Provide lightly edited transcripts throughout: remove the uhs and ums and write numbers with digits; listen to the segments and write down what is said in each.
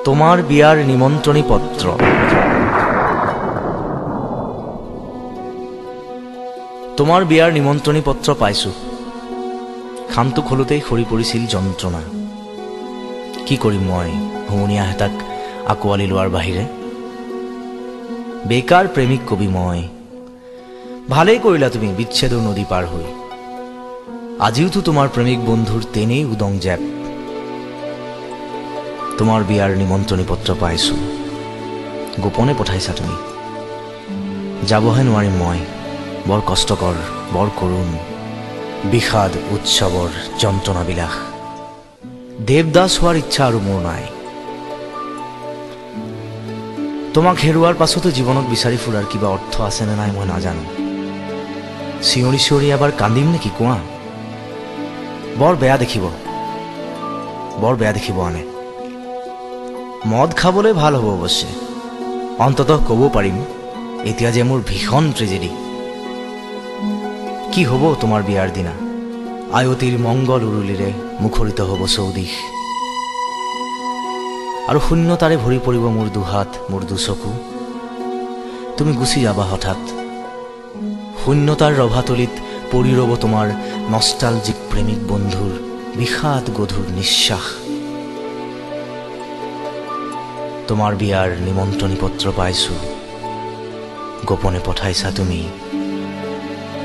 তোমাৰ বিয়াৰ নিমন্ত্ৰণী পত্ৰ। তোমাৰ বিয়াৰ নিমন্ত্ৰণী পত্ৰ পাইছো। খামটো খোলোতেই সৰি পৰিছিল যন্ত্ৰণা। কি কৰিম মই হুমুনিয়া হেতাক আকোৱালি লোৱাৰ বাহিৰে? বেকাৰ প্ৰেমিক কবি মই। ভালেই কৰিলা তুমি বিচ্ছেদৰ নদী পাৰ হৈ। আজিওতো তোমাৰ প্ৰেমিক বন্ধুৰ তেনেই উদং জেপ। তোমাৰ বিয়াৰ নিমন্ত্ৰণী পত্ৰ পাইছো, গোপনে পঠাইছা তুমি। যাবহে নোৱাৰিম মই, বৰ কষ্টকৰ, বৰ কৰুণ, বিষাদ উৎসৱৰ যন্ত্ৰণাবিলাস। দেৱদাস হোৱাৰ ইচ্ছা আৰু মোৰ নাই। তোমাক হেৰুৱাৰ পাছতো জীৱনত বিচাৰি ফুৰাৰ কিবা অৰ্থ আছে নে নাই মই নাজানো। চিঞৰি চিঞৰি এবাৰ কান্দিম নেকি কোৱা? বৰ বেয়া দেখিব, বৰ বেয়া দেখিব আনে। মদ খাবলৈ ভাল হ'ব অৱশ্যে। অন্ততঃ ক'ব পাৰিম এতিয়া যে মোৰ ভীষণ ট্ৰেজেডি। কি হ'ব তোমাৰ বিয়াৰ দিনা? আয়তীৰ মংগল উৰুলিৰে মুখৰিত হ'ব চৌদিশ, আৰু শূন্যতাৰে ভৰি পৰিব মোৰ দুহাত, মোৰ দুচকু। তুমি গুচি যাবা হঠাৎ। শূন্যতাৰ ৰভাতলিত পৰি ৰ'ব তোমাৰ নষ্টালজিক প্ৰেমিক বন্ধুৰ বিষাদ গধুৰ নিশ্বাস। তোমাৰ বিয়াৰ নিমন্ত্ৰণী পত্ৰ পাইছো, গোপনে পঠাইছা তুমি।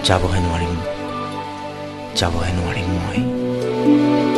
যাবহে নোৱাৰিম, যাবহে নোৱাৰিম মই।